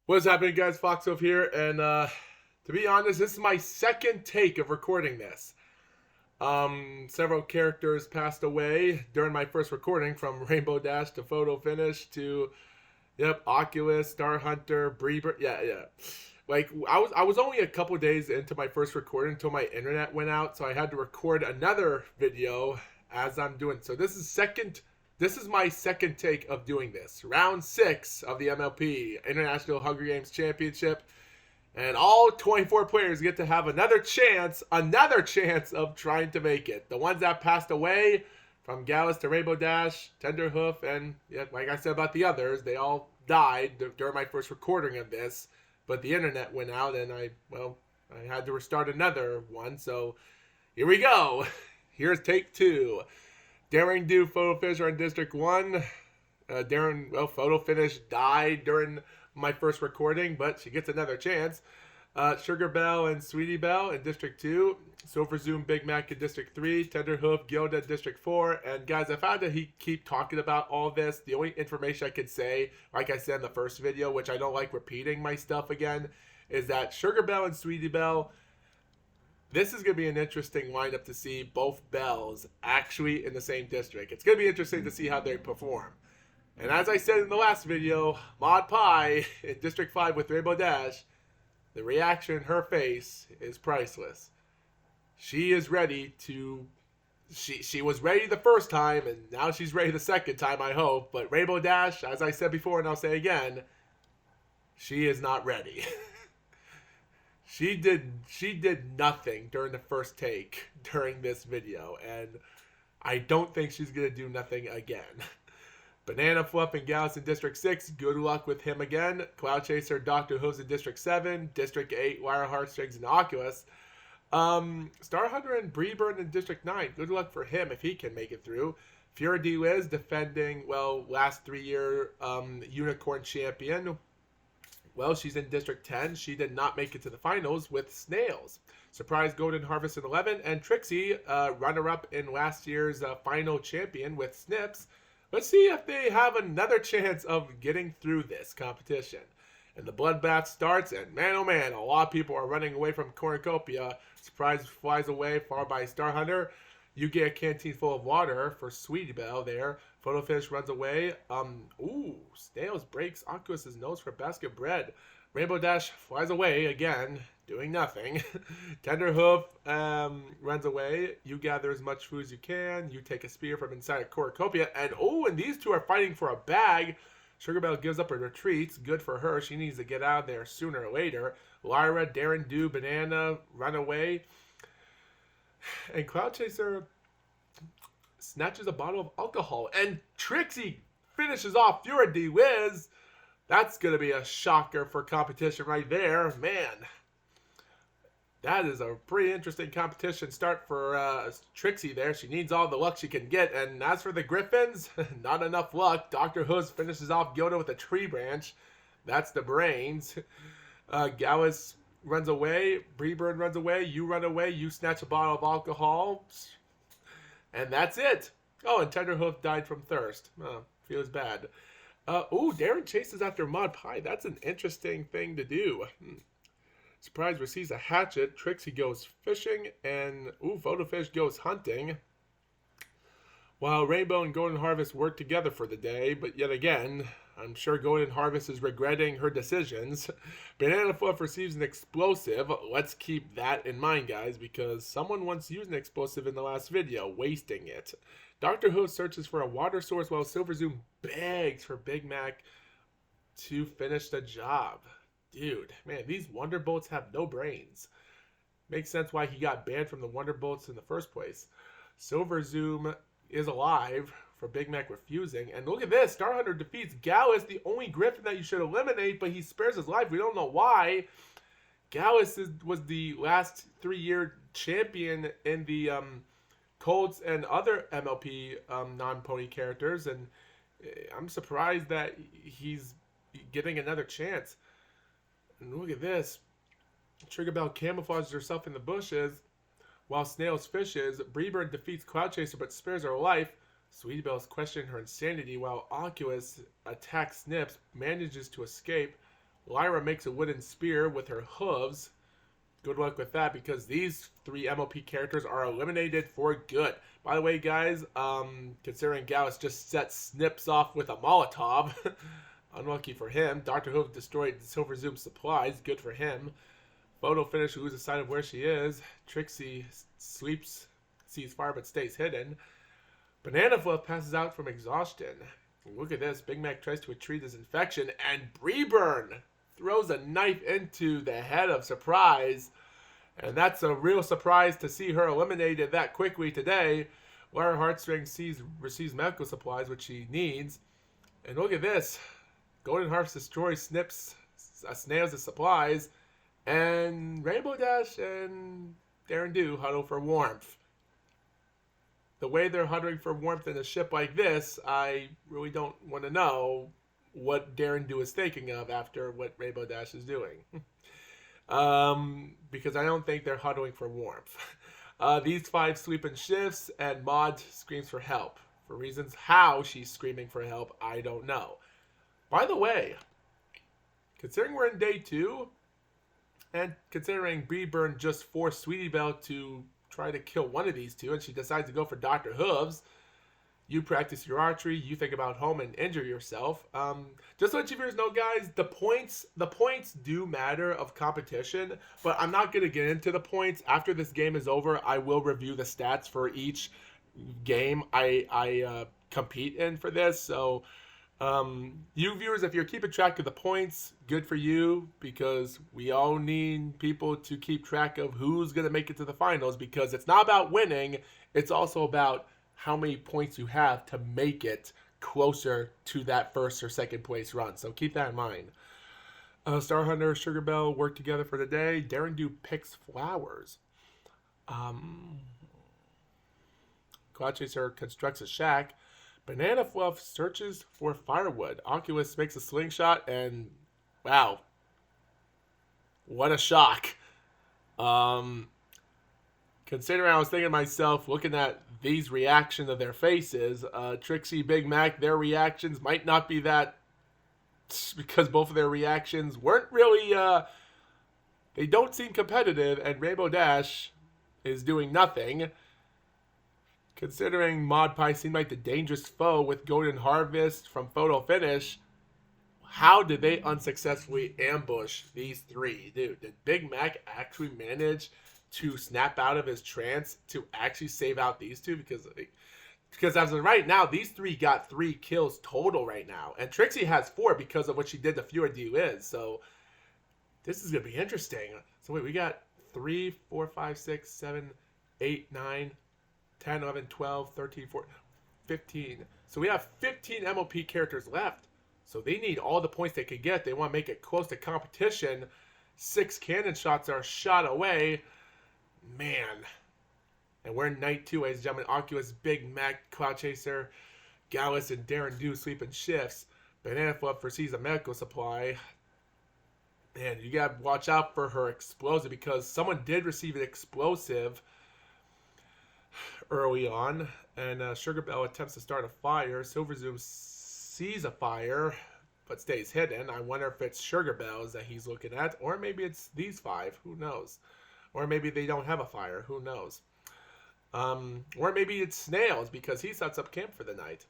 What's happening, guys? Foxhoof here, and to be honest, this is my second take of recording this. Several characters passed away during my first recording, from Rainbow Dash to Photo Finish to Oculus, Star Hunter, Breeder. Yeah. Like I was only a couple days into my first recording until my internet went out, so I had to record another video as I'm doing. So this is my second take of doing this. Round 6 of the MLP International Hunger Games Championship. And all 24 players get to have another chance of trying to make it. The ones that passed away, from Gallus to Rainbow Dash, Tenderhoof, and like I said about the others, they all died during my first recording of this. But the internet went out, and I had to restart another one. So here we go. Here's take 2. Daring Do Photo Finish are in District 1. Photo Finish died during my first recording, but she gets another chance. Sugar Belle and Sweetie Belle in District 2. Silver Zoom Big Mac in District 3. Tenderhoof Gilda in District 4. And guys, I found that he keep talking about all this. The only information I could say, like I said in the first video, which I don't like repeating my stuff again, is that Sugar Belle and Sweetie Belle, this is going to be an interesting lineup to see both Bells actually in the same district. It's going to be interesting to see how they perform. And as I said in the last video, Mod Pie in District 5 with Rainbow Dash, the reaction in her face is priceless. She is ready to... She was ready the first time, and now she's ready the second time, I hope. But Rainbow Dash, as I said before and I'll say again, she is not ready. She did nothing during the first take during this video, and I don't think she's going to do nothing again. Banana Fluff and Gallus in District 6, good luck with him again. Cloud Chaser, Dr. Hooves in District 7, District 8, Wire Heartstrings and Oculus. Star Hunter and Breeburn in District 9, good luck for him if he can make it through. Fiora D. Liz defending, last 3-year Unicorn Champion. Well, she's in District 10. She did not make it to the finals with Snails. Surprise Golden Harvest in 11. And Trixie, runner-up in last year's final champion with Snips. Let's see if they have another chance of getting through this competition. And the bloodbath starts, and man, oh man, a lot of people are running away from Cornucopia. Surprise flies away, followed by Star Hunter. You get a canteen full of water for Sweetie Belle there. Photo Finish runs away. Snails breaks Oculus's nose for basket bread. Rainbow Dash flies away again, doing nothing. Tenderhoof runs away. You gather as much food as you can. You take a spear from inside a cornucopia. And these two are fighting for a bag. Sugar Belle gives up her retreats. Good for her. She needs to get out of there sooner or later. Lyra, Darren, Do, Banana run away. And Cloud Chaser snatches a bottle of alcohol. And Trixie finishes off Fiora D. Liz. That's going to be a shocker for competition right there. Man, that is a pretty interesting competition start for Trixie there. She needs all the luck she can get. And as for the Griffins, not enough luck. Dr. Hooves finishes off Gilda with a tree branch. That's the brains. Gallus runs away. Breebird runs away. You run away. You snatch a bottle of alcohol. And that's it. Oh, and Tenderhoof died from thirst. Feels bad. Darren chases after Mod Pie. That's an interesting thing to do. Surprise receives a hatchet. Trixie goes fishing. And, Photofish goes hunting. While Rainbow and Golden Harvest work together for the day. But yet again, I'm sure Golden Harvest is regretting her decisions. Banana Fluff receives an explosive. Let's keep that in mind, guys, because someone once used an explosive in the last video, wasting it. Dr. Who searches for a water source while Silver Zoom begs for Big Mac to finish the job. Dude, man, these Wonderbolts have no brains. Makes sense why he got banned from the Wonderbolts in the first place. Silver Zoom is alive for Big Mac refusing. And look at this. Star Hunter defeats Gallus, the only Griffin that you should eliminate, but he spares his life. We don't know why. Gallus was the last 3-year champion in the Colts and other MLP non-pony characters, and I'm surprised that he's getting another chance. And look at this. Trigger Bell camouflages herself in the bushes while Snails fishes. Breebird defeats Cloud Chaser but spares her life. Sweetie Belle is questioning her insanity while Oculus attacks Snips, manages to escape. Lyra makes a wooden spear with her hooves. Good luck with that, because these 3 MOP characters are eliminated for good. By the way, guys, considering Gallus just set Snips off with a Molotov, unlucky for him. Dr. Hoof destroyed Silver Zoom's supplies, good for him. Photo Finish loses sight of where she is. Trixie sleeps, sees fire but stays hidden. Banana Fluff passes out from exhaustion. Look at this, Big Mac tries to treat his infection, and Breeburn throws a knife into the head of Surprise. And that's a real surprise to see her eliminated that quickly today. Lyra Heartstring receives medical supplies, which she needs. And look at this. Golden Harvest destroys Snails' supplies. And Rainbow Dash and Darren Do huddle for warmth. The way they're huddling for warmth in a ship like this, I really don't want to know what Darren Do is thinking of after what Rainbow Dash is doing. Because I don't think they're huddling for warmth. These 5 sleep in shifts, and Maud screams for help. For reasons how she's screaming for help, I don't know. By the way, considering we're in day 2, and considering Breeburn just forced Sweetie Belle to try to kill one of these 2, and she decides to go for Dr. Hooves, you practice your archery, you think about home and injure yourself. Just to let you viewers know, guys, the points do matter of competition, but I'm not going to get into the points. After this game is over, I will review the stats for each game I compete in for this. So you viewers, if you're keeping track of the points, good for you, because we all need people to keep track of who's going to make it to the finals, because it's not about winning, it's also about how many points you have to make it closer to that first or second place run. So keep that in mind. Star Hunter, Sugar Belle work together for the day. Darren Do picks flowers. Cloud Chaser constructs a shack. Banana Fluff searches for firewood. Oculus makes a slingshot, and wow, what a shock. Considering I was thinking to myself, looking at these reactions of their faces, Trixie, Big Mac, their reactions might not be that, because both of their reactions weren't really, they don't seem competitive, and Rainbow Dash is doing nothing. Considering Maud Pie seemed like the dangerous foe with Golden Harvest from Photo Finish, how did they unsuccessfully ambush these 3? Dude, did Big Mac actually manage to snap out of his trance to actually save out these 2? Because as of right now, these 3 got 3 kills total right now. And Trixie has 4 because of what she did to Fewer D-Wiz. So this is going to be interesting. So wait, we got 3, 4, 5, 6, 7, 8, 9, 10, 11, 12, 13, 14, 15. So we have 15 MOP characters left. So they need all the points they can get. They want to make it close to competition. 6 cannon shots are shot away. Man. And we're in night 2, ladies and gentlemen. Oculus, Big Mac, Cloud Chaser, Gallus, and Darren Do sleep in shifts. Banana Fluff receives a medical supply. Man, you gotta watch out for her explosive, because someone did receive an explosive early on. And Sugar Belle attempts to start a fire. Silver Zoom sees a fire, but stays hidden. I wonder if it's Sugar Belle's that he's looking at, or maybe it's these 5. Who knows? Or maybe they don't have a fire. Who knows? Or maybe it's Snails, because he sets up camp for the night.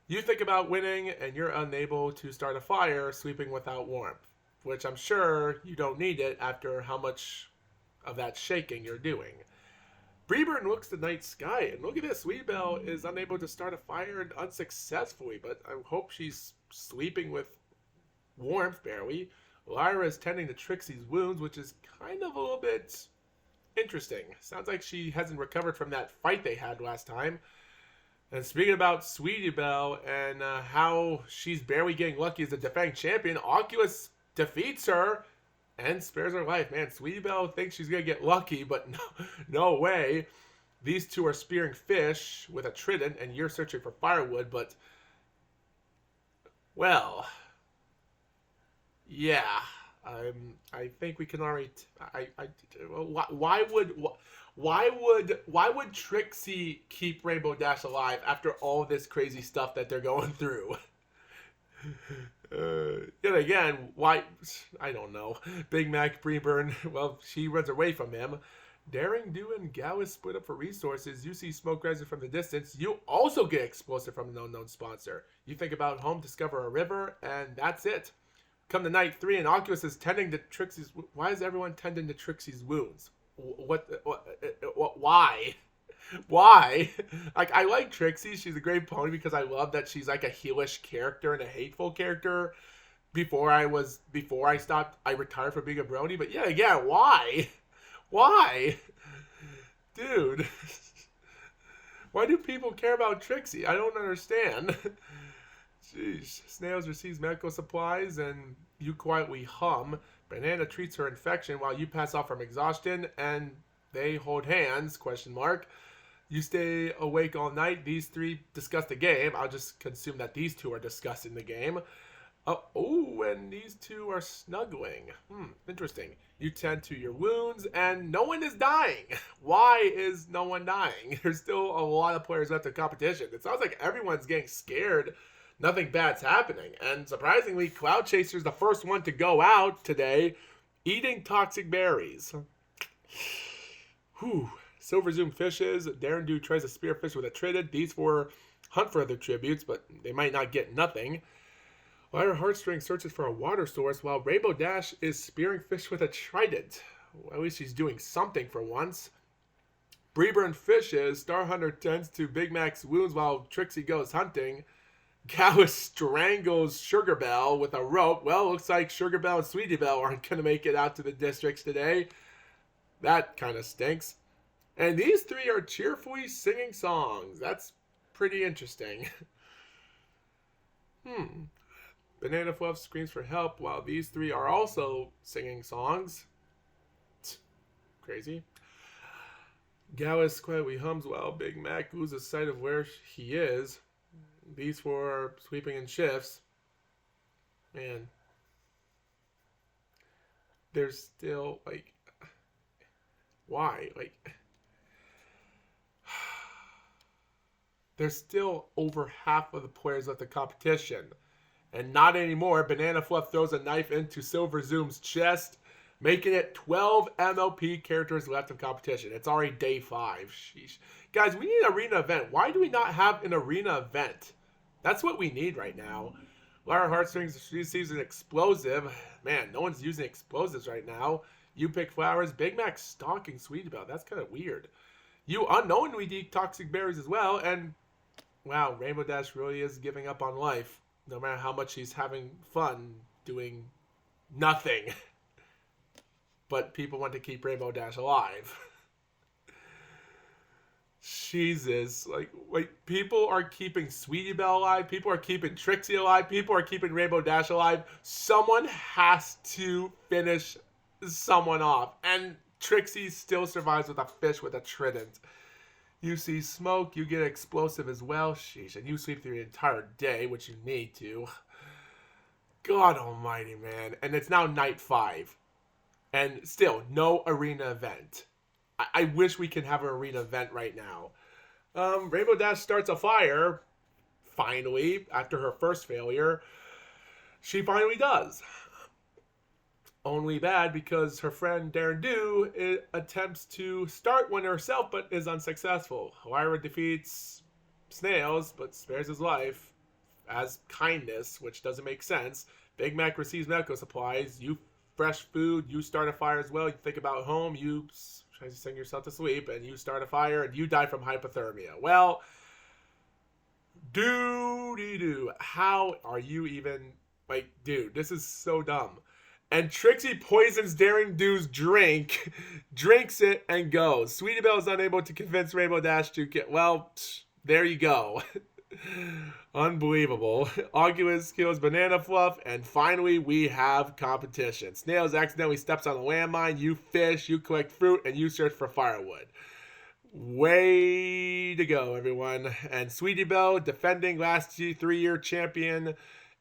You think about winning, and you're unable to start a fire, sleeping without warmth, which I'm sure you don't need it after how much of that shaking you're doing. Breeburn looks the night sky, and look at this. Sweetie Belle is unable to start a fire and unsuccessfully, but I hope she's sleeping with warmth, barely. Lyra is tending to Trixie's wounds, which is kind of a little bit interesting. Sounds like she hasn't recovered from that fight they had last time. And speaking about Sweetie Belle and how she's barely getting lucky as a defending champion, Oculus defeats her and spares her life. Man, Sweetie Belle thinks she's going to get lucky, but no way. These 2 are spearing fish with a trident, and you're searching for firewood, but, well, yeah, I think we can already. Why would Trixie keep Rainbow Dash alive after all this crazy stuff that they're going through? Yet again, why? I don't know. Big Mac Freeburn, well, she runs away from him. Daring Do and Gallus split up for resources. You see smoke rising from the distance. You also get explosive from an unknown sponsor. You think about home, discover a river, and that's it. Come to night 3, and Oculus is tending to Trixie's. Why is everyone tending to Trixie's wounds? Why? Why? Like, I like Trixie. She's a great pony because I love that she's like a heelish character and a hateful character. Before I stopped, I retired from being a brony. But yeah, why? Why? Dude. Why do people care about Trixie? I don't understand. Jeez. Snails receives medical supplies and you quietly hum. Banana treats her infection while you pass off from exhaustion and they hold hands, question mark. You stay awake all night. These 3 discuss the game. I'll just consume that these 2 are discussing the game. Oh, and these 2 are snuggling. Interesting. You tend to your wounds, and no one is dying. Why is no one dying? There's still a lot of players left in competition. It sounds like everyone's getting scared. Nothing bad's happening. And surprisingly, Cloud Chaser's the first one to go out today, eating toxic berries. Whew. Silver Zoom fishes. Daring Do tries to spearfish with a trident. These 4 hunt for other tributes, but they might not get nothing. Lyra Heartstring searches for a water source while Rainbow Dash is spearing fish with a trident. Well, at least she's doing something for once. Breeburn fishes. Star Hunter tends to Big Mac's wounds while Trixie goes hunting. Gallus strangles Sugar Belle with a rope. Well, looks like Sugar Belle and Sweetie Belle aren't going to make it out to the districts today. That kind of stinks. And these 3 are cheerfully singing songs. That's pretty interesting. Banana Fluff screams for help while these 3 are also singing songs. Crazy. Gallus quietly hums while Big Mac loses sight of where he is. These 4 are sweeping in shifts. Man. There's still, like... Why? Like... There's still over half of the players left the competition. And not anymore. Banana Fluff throws a knife into Silver Zoom's chest, making it 12 MLP characters left in competition. It's already day 5. Sheesh. Guys, we need an arena event. Why do we not have an arena event? That's what we need right now. Lyra Heartstrings, she sees an explosive. Man, no one's using explosives right now. You pick flowers. Big Mac stalking Sweetie Belle. That's kind of weird. You unknowingly eat toxic berries as well. And, wow, Rainbow Dash really is giving up on life. No matter how much he's having fun doing nothing. But people want to keep Rainbow Dash alive. Jesus. Like, people are keeping Sweetie Belle alive. People are keeping Trixie alive. People are keeping Rainbow Dash alive. Someone has to finish someone off. And Trixie still survives with a fish with a trident. You see smoke, you get explosive as well. Sheesh, and you sleep through the entire day, which you need to. God almighty, man. And it's now night 5. And still, no arena event. I wish we could have an arena event right now. Rainbow Dash starts a fire. Finally, after her first failure. She finally does. Only bad because her friend Daring Do attempts to start one herself but is unsuccessful. Lyra defeats Snails but spares his life as kindness, which doesn't make sense. Big Mac receives medical supplies. You fresh food. You start a fire as well. You think about home. You try to sing yourself to sleep and you start a fire and you die from hypothermia. Well, doo-dee-doo. How are you even... Like, dude, this is so dumb. And Trixie poisons Daring Do's drink, drinks it, and goes. Sweetie Belle is unable to convince Rainbow Dash to get... Well, there you go. Unbelievable. Oculus kills Banana Fluff, and finally we have competition. Snails accidentally steps on a landmine. You fish, you collect fruit, and you search for firewood. Way to go, everyone. And Sweetie Belle, defending last 3-year champion,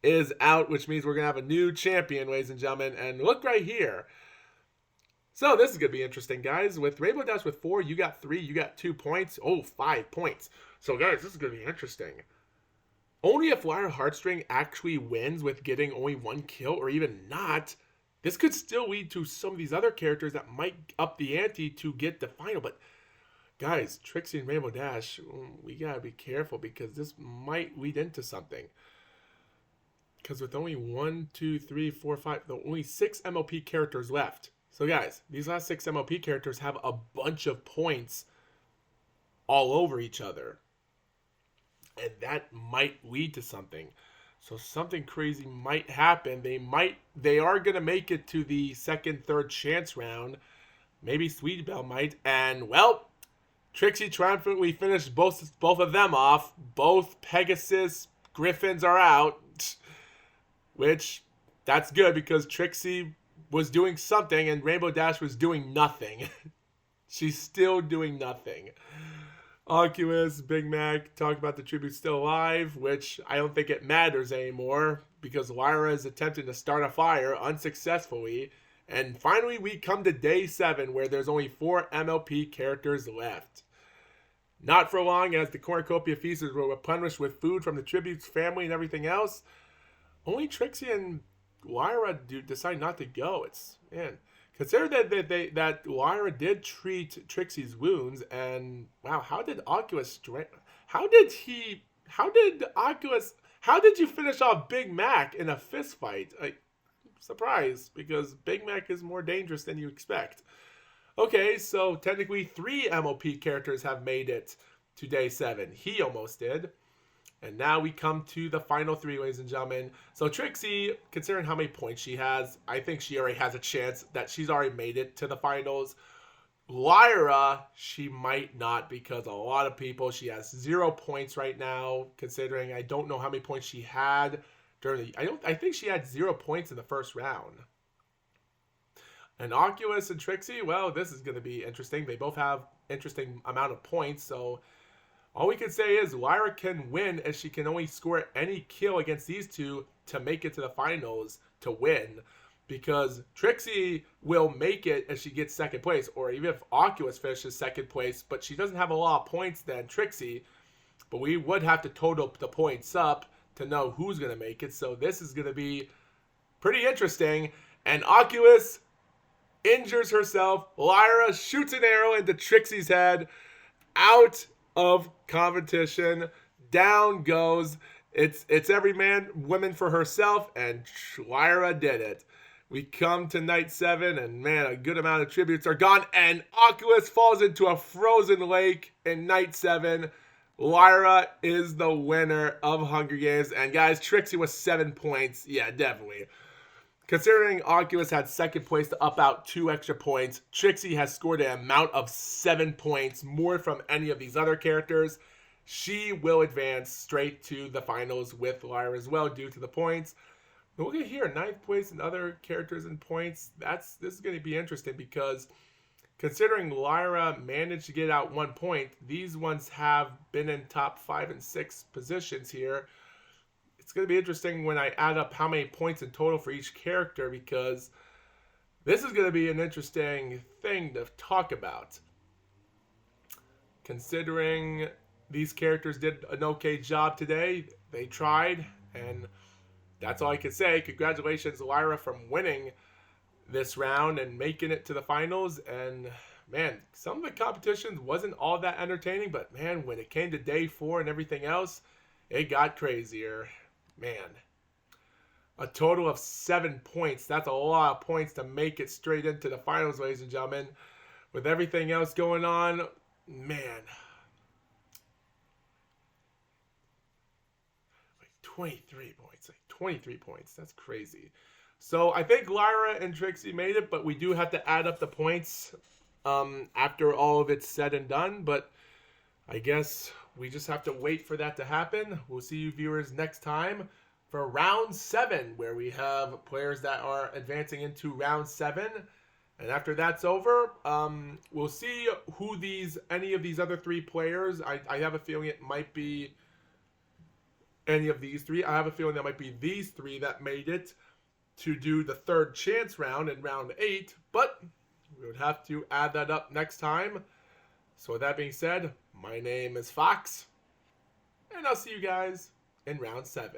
is out, which means we're going to have a new champion, ladies and gentlemen. And look right here. So this is going to be interesting, guys. With Rainbow Dash with 4, you got 3, you got 2 points. Oh, 5 points. So, guys, this is going to be interesting. Only if Lyra Heartstring actually wins with getting only 1 kill, or even not, this could still lead to some of these other characters that might up the ante to get the final. But guys, Trixie and Rainbow Dash, we gotta be careful because this might lead into something. Because with only 1, 2, 3, 4, 5, the only 6 MLP characters left. So guys, these last 6 MLP characters have a bunch of points all over each other. And that might lead to something. So something crazy might happen. They are gonna make it to the second, third chance round. Maybe Sweet Belle might. And well, Trixie triumphantly finished both of them off. Both Pegasus Griffins are out. Which, that's good because Trixie was doing something and Rainbow Dash was doing nothing. She's still doing nothing. Oculus, Big Mac, talk about the tribute still alive, which I don't think it matters anymore because Lyra is attempting to start a fire unsuccessfully. And finally, we come to day 7 where there's only 4 MLP characters left. Not for long, as the cornucopia feasters were replenished with food from the tribute's family and everything else. Only Trixie and Lyra decide not to go. Man. Consider that Lyra did treat Trixie's wounds, and wow, how did you finish off Big Mac in a fist fight? Surprise, because Big Mac is more dangerous than you expect. Okay, so technically 3 MLP characters have made it to day 7. He almost did. And now we come to the final 3, ladies and gentlemen. So Trixie, considering how many points she has, I think she already has a chance that she's already made it to the finals. Lyra, she might not because a lot of people, she has 0 points right now, considering I don't know how many points she had during the, I think she had 0 points in the first round. And Oculus and Trixie, well, this is going to be interesting. They both have interesting amount of points, so all we can say is Lyra can win as she can only score any kill against these two to make it to the finals to win. Because Trixie will make it as she gets second place. Or even if Oculus finishes second place, but she doesn't have a lot of points than Trixie. But we would have to total the points up to know who's going to make it. So this is going to be pretty interesting. And Oculus injures herself. Lyra shoots an arrow into Trixie's head. Out of competition, down goes. It's every woman for herself, and Lyra did it. We come to night 7, and man, a good amount of tributes are gone, and Oculus falls into a frozen lake in night 7. Lyra is the winner of Hunger Games, and guys, Trixie was 7 points. Yeah, definitely. Considering Oculus had second place to up out 2 extra points, Trixie has scored an amount of 7 points, more from any of these other characters. She will advance straight to the finals with Lyra as well due to the points. But look at here, 9th place and other characters in points. This is going to be interesting because considering Lyra managed to get out 1 point, these ones have been in top 5 and 6 positions here. It's going to be interesting when I add up how many points in total for each character because this is going to be an interesting thing to talk about. Considering these characters did an okay job today, they tried, and that's all I can say. Congratulations, Lyra, from winning this round and making it to the finals. And man, some of the competitions wasn't all that entertaining, but man, when it came to day 4 and everything else, it got crazier. Man, a total of 7 points. That's a lot of points to make it straight into the finals, ladies and gentlemen. With everything else going on, man. Like 23 points. 23 points. That's crazy. So I think Lyra and Trixie made it, but we do have to add up the points after all of it's said and done. But I guess we just have to wait for that to happen. We'll see you viewers next time for round 7, where we have players that are advancing into round 7. And after that's over, we'll see who any of these other 3 players. I have a feeling it might be any of these 3. I have a feeling that might be these 3 that made it to do the third chance round in round 8. But we would have to add that up next time. So with that being said, my name is Fox, and I'll see you guys in round 7.